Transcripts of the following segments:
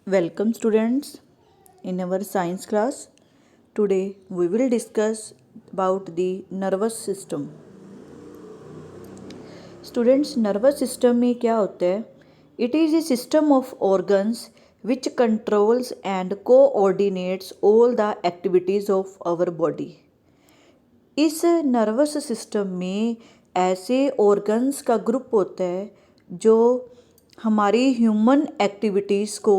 Welcome students in our science class. Today we will discuss about the nervous system. Students, nervous system में क्या होता है? It is a system of organs which controls and coordinates all the activities of our body. इस nervous system में ऐसे organs का group होता है जो हमारी ह्यूमन एक्टिविटीज़ को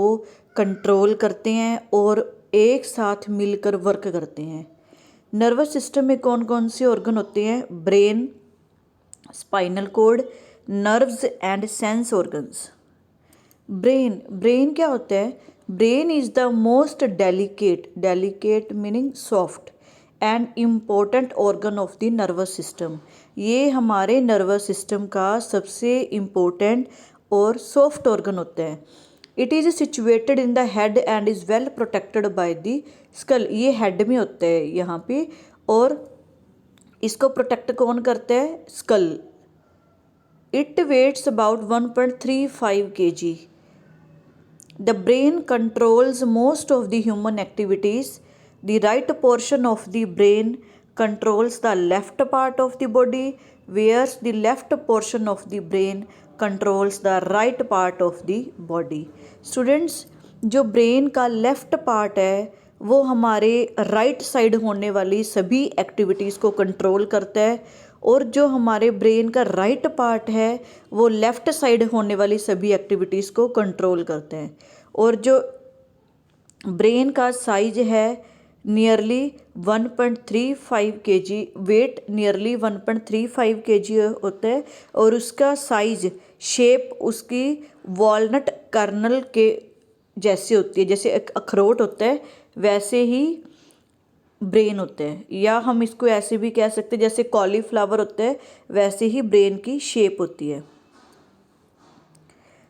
कंट्रोल करते हैं और एक साथ मिलकर वर्क करते हैं। नर्वस सिस्टम में कौन कौन से ऑर्गन होते हैं? Brain, spinal cord, nerves and sense organs. Brain क्या होता है? Brain is the most delicate meaning soft and important organ of the nervous system. ये हमारे नर्वस सिस्टम का सबसे इम्पोर्टेंट और सॉफ्ट ऑर्गन होता है। It is situated in the head and is well protected by the skull. ये head में होता है यहाँ पे, और इसको प्रोटेक्ट कौन करता है? Skull. It weighs about 1.35 kg. The brain controls most of the human activities. The right portion of the brain controls the left part of the body, whereas the left portion of the brain controls the right part of the body. Students, जो brain का left part है वो हमारे right side होने वाली सभी activities को control करता है, और जो हमारे ब्रेन का राइट पार्ट है वो लेफ़्ट साइड होने वाली सभी एक्टिविटीज़ को कंट्रोल करते हैं। और जो ब्रेन का साइज है nearly 1.35 kg, weight nearly 1.35 kg होता है, और उसका साइज शेप उसकी वॉलनट कर्नल के जैसे होती है। जैसे एक अखरोट होता है वैसे ही ब्रेन होता है, या हम इसको ऐसे भी कह सकते हैं जैसे कॉलीफ्लावर होता है वैसे ही ब्रेन की शेप होती है।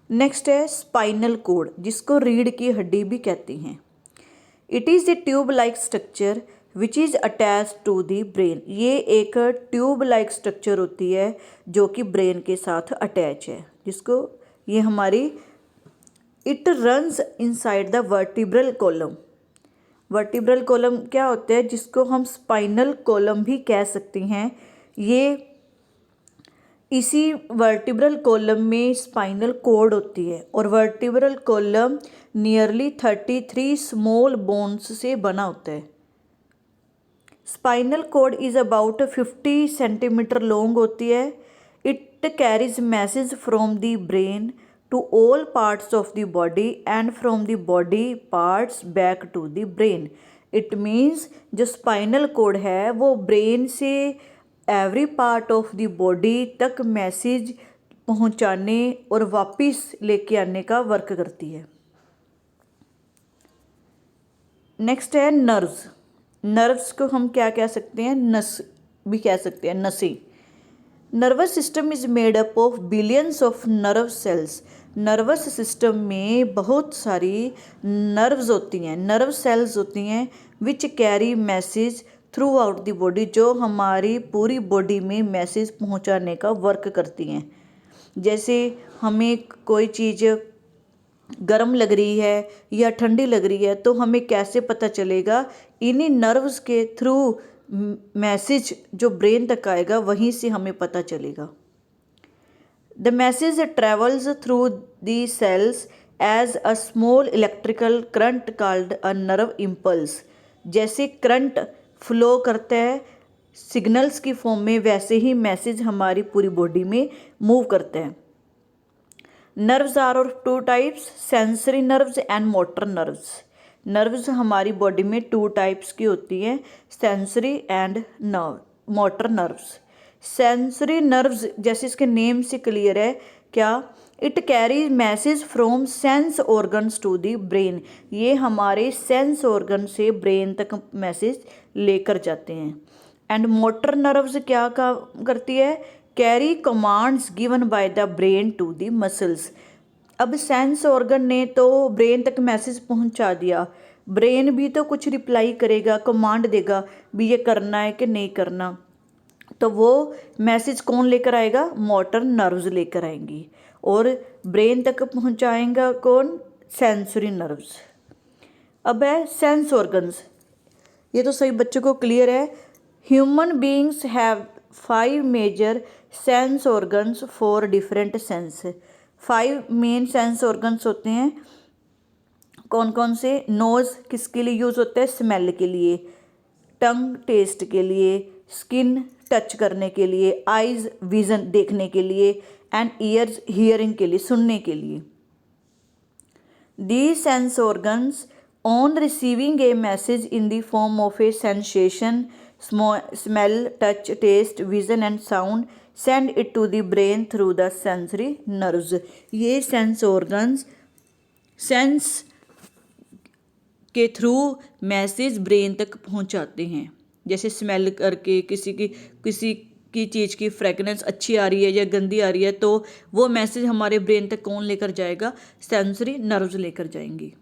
नेक्स्ट है स्पाइनल कॉर्ड, जिसको रीढ़ की हड्डी भी कहते हैं। It is a tube like structure which is attach to the brain. ये एक ट्यूब लाइक स्ट्रक्चर होती है जो कि ब्रेन के साथ अटैच है, जिसको ये हमारी it runs inside the vertebral column. Vertebral column क्या होता है? जिसको हम स्पाइनल कॉलम भी कह सकते हैं। ये इसी वर्टिब्रल कॉलम में स्पाइनल कॉर्ड होती है, और vertebral column nearly 33 small bones से बना होता है। Spinal cord is about 50 centimetre long होती है। It carries message from the brain to all parts of the body and from the body parts back to the brain. It means जो spinal cord है वो brain से every part of the body तक message पहुंचाने और वापस लेके आने का वर्क करती है। नेक्स्ट है नर्व्स। नर्व्स को हम क्या कह सकते हैं? नस भी कह सकते हैं, नसें। Nervous system is made up of billions of nerve cells. Nervous system में बहुत सारी नर्व्स होती हैं, नर्व सेल्स होती हैं which carry message through out the body, जो हमारी पूरी बॉडी में मैसेज पहुंचाने का वर्क करती हैं। जैसे हमें कोई चीज़ गर्म लग रही है या ठंडी लग रही है तो हमें कैसे पता चलेगा? इन्हीं नर्व्स के थ्रू मैसेज जो ब्रेन तक आएगा वहीं से हमें पता चलेगा। The message travels through the cells as a small electrical current called a nerve impulse. जैसे करंट फ्लो करता है सिग्नल्स की फॉर्म में, वैसे ही मैसेज हमारी पूरी बॉडी में मूव करते हैं। Nerves are of two types, sensory nerves and motor nerves. Nerves हमारी बॉडी में 2 टाइप्स की होती हैं, sensory and motor nerves. Sensory nerves जैसे इसके नेम से क्लियर है क्या? It carry message from sense organs to the brain. ये हमारे सेंस ऑर्गन से ब्रेन तक मैसेज लेकर जाते हैं। एंड मोटर नर्व्स क्या करती है? Carry commands given by the brain to the muscles. अब सेंस ऑर्गन ने तो ब्रेन तक मैसेज पहुंचा दिया, ब्रेन भी तो कुछ रिप्लाई करेगा, कमांड देगा भी ये करना है कि नहीं करना, तो वो मैसेज कौन लेकर आएगा? मोटर नर्व्स लेकर आएंगी, और ब्रेन तक पहुंचाएगा कौन? Sensory nerves. अब है सेंस ऑर्गन्स, ये तो सभी बच्चों को क्लियर है। Human beings have 5 major sense organs for different sense. 5 main sense organs होते हैं। कौन कौन से? नोज़ किसके लिए यूज़ होता है? स्मेल के लिए। टंग टेस्ट के लिए। स्किन टच करने के लिए। आइज़ विजन देखने के लिए। एंड ईयर्स हियरिंग के लिए, सुनने के लिए। These sense organs, on receiving a message in the form of a sensation, smell, touch, taste, vision and sound, send it to the brain through the sensory nerves. ये sense organs sense के through message brain तक पहुंचाते हैं। जैसे smell करके किसी की चीज़ की फ्रेगनेंस अच्छी आ रही है या गंदी आ रही है, तो वो मैसेज हमारे ब्रेन तक कौन लेकर जाएगा? सेंसरी नर्व्स लेकर जाएंगी।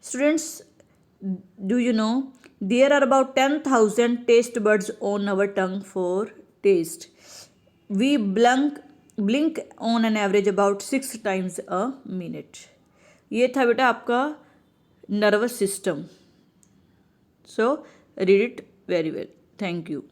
Students, do you know there are about 10,000 taste buds on our tongue for taste. We blink on an average about 6 times a minute. ये था बेटा आपका nervous system. So read it very well. Thank you.